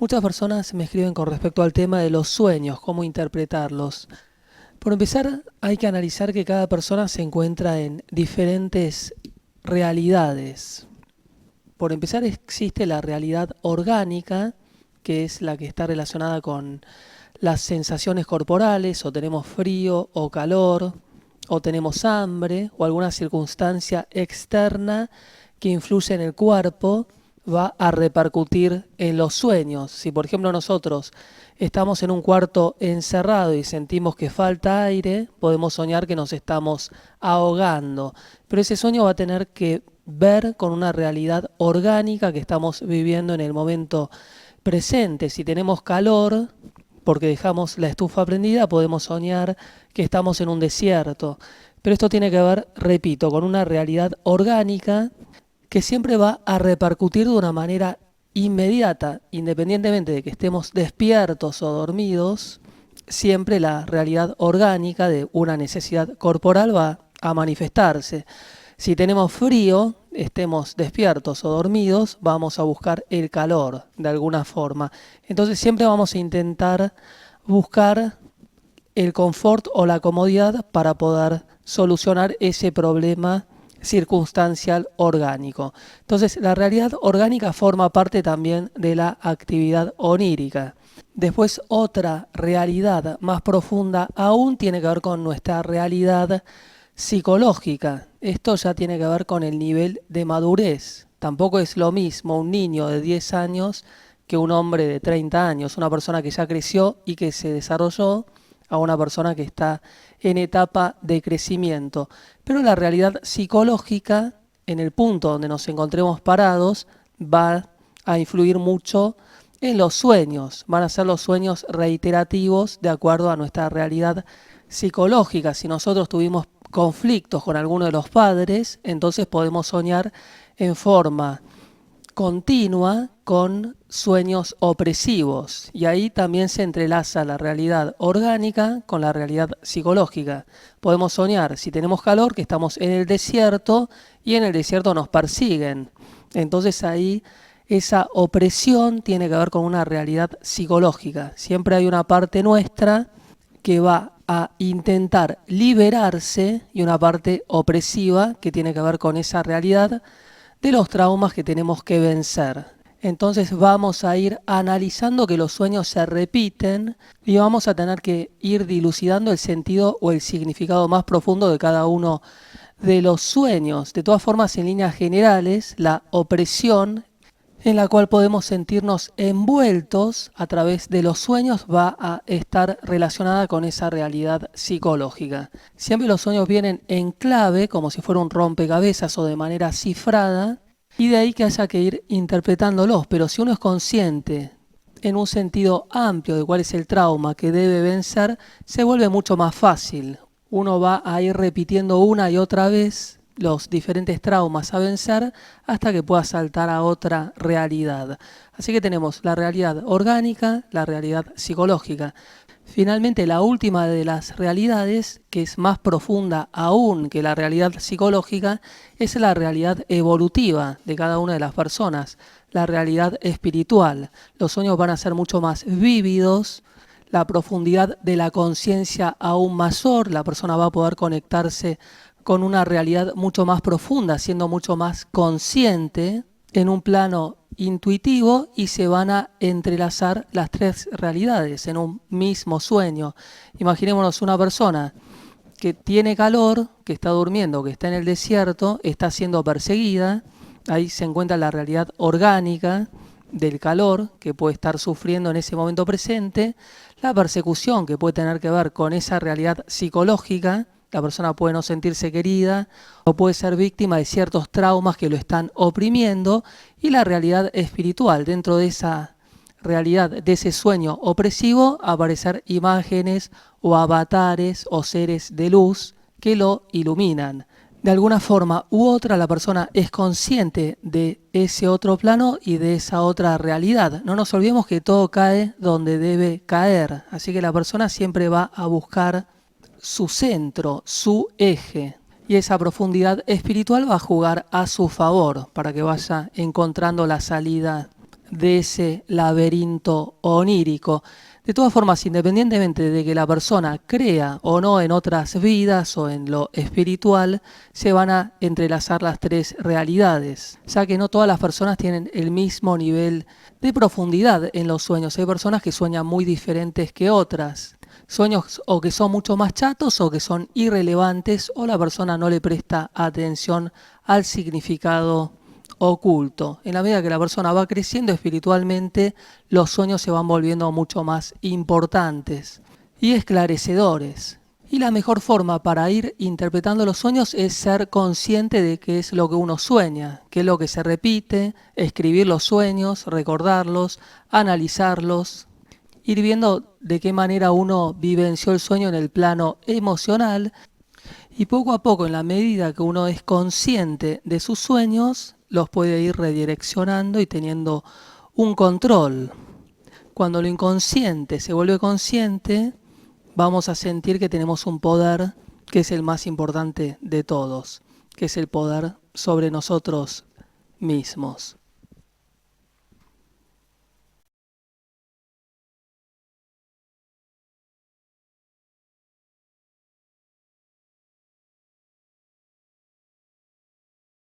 Muchas personas me escriben con respecto al tema de los sueños, cómo interpretarlos. Por empezar, hay que analizar que cada persona se encuentra en diferentes realidades. Por empezar, existe la realidad orgánica, que es la que está relacionada con las sensaciones corporales, o tenemos frío o calor, o tenemos hambre, o alguna circunstancia externa que influye en el cuerpo, va a repercutir en los sueños. Si por ejemplo nosotros estamos en un cuarto encerrado y sentimos que falta aire, podemos soñar que nos estamos ahogando. Pero ese sueño va a tener que ver con una realidad orgánica que estamos viviendo en el momento presente. Si tenemos calor, porque dejamos la estufa prendida, podemos soñar que estamos en un desierto. Pero esto tiene que ver, repito, con una realidad orgánica que siempre va a repercutir de una manera inmediata, independientemente de que estemos despiertos o dormidos, siempre la realidad orgánica de una necesidad corporal va a manifestarse. Si tenemos frío, estemos despiertos o dormidos, vamos a buscar el calor de alguna forma. Entonces siempre vamos a intentar buscar el confort o la comodidad para poder solucionar ese problema circunstancial orgánico. Entonces la realidad orgánica forma parte también de la actividad onírica. Después otra realidad más profunda aún tiene que ver con nuestra realidad psicológica. Esto ya tiene que ver con el nivel de madurez. Tampoco es lo mismo un niño de 10 años que un hombre de 30 años, una persona que ya creció y que se desarrolló a una persona que está en etapa de crecimiento. Pero la realidad psicológica, en el punto donde nos encontremos parados, va a influir mucho en los sueños. Van a ser los sueños reiterativos de acuerdo a nuestra realidad psicológica. Si nosotros tuvimos conflictos con alguno de los padres, entonces podemos soñar en forma continua con sueños opresivos, y ahí también se entrelaza la realidad orgánica con la realidad psicológica. Podemos soñar, si tenemos calor, que estamos en el desierto y en el desierto nos persiguen. Entonces ahí esa opresión tiene que ver con una realidad psicológica. Siempre hay una parte nuestra que va a intentar liberarse y una parte opresiva que tiene que ver con esa realidad de los traumas que tenemos que vencer. Entonces vamos a ir analizando que los sueños se repiten y vamos a tener que ir dilucidando el sentido o el significado más profundo de cada uno de los sueños. De todas formas, en líneas generales, la opresión en la cual podemos sentirnos envueltos a través de los sueños va a estar relacionada con esa realidad psicológica. Siempre los sueños vienen en clave, como si fuera un rompecabezas o de manera cifrada, y de ahí que haya que ir interpretándolos. Pero si uno es consciente en un sentido amplio de cuál es el trauma que debe vencer, se vuelve mucho más fácil. Uno va a ir repitiendo una y otra vez los diferentes traumas a vencer hasta que pueda saltar a otra realidad. Así que tenemos la realidad orgánica, la realidad psicológica. Finalmente, la última de las realidades, que es más profunda aún que la realidad psicológica, es la realidad evolutiva de cada una de las personas, la realidad espiritual. Los sueños van a ser mucho más vívidos, la profundidad de la conciencia aún mayor, la persona va a poder conectarse con una realidad mucho más profunda, siendo mucho más consciente en un plano intuitivo, y se van a entrelazar las tres realidades en un mismo sueño. Imaginémonos una persona que tiene calor, que está durmiendo, que está en el desierto, está siendo perseguida. Ahí se encuentra la realidad orgánica del calor que puede estar sufriendo en ese momento presente, la persecución que puede tener que ver con esa realidad psicológica. La persona puede no sentirse querida o puede ser víctima de ciertos traumas que lo están oprimiendo, y la realidad espiritual. Dentro de esa realidad, de ese sueño opresivo, aparecer imágenes o avatares o seres de luz que lo iluminan. De alguna forma u otra la persona es consciente de ese otro plano y de esa otra realidad. No nos olvidemos que todo cae donde debe caer, así que la persona siempre va a buscar su centro, su eje, y esa profundidad espiritual va a jugar a su favor para que vaya encontrando la salida de ese laberinto onírico. De todas formas, independientemente de que la persona crea o no en otras vidas o en lo espiritual, se van a entrelazar las tres realidades, ya que no todas las personas tienen el mismo nivel de profundidad en los sueños. Hay personas que sueñan muy diferentes que otras. Sueños o que son mucho más chatos o que son irrelevantes o la persona no le presta atención al significado oculto. En la medida que la persona va creciendo espiritualmente, los sueños se van volviendo mucho más importantes y esclarecedores. Y la mejor forma para ir interpretando los sueños es ser consciente de qué es lo que uno sueña, qué es lo que se repite, escribir los sueños, recordarlos, analizarlos, ir viendo de qué manera uno vivenció el sueño en el plano emocional y poco a poco, en la medida que uno es consciente de sus sueños, los puede ir redireccionando y teniendo un control. Cuando lo inconsciente se vuelve consciente, vamos a sentir que tenemos un poder que es el más importante de todos, que es el poder sobre nosotros mismos.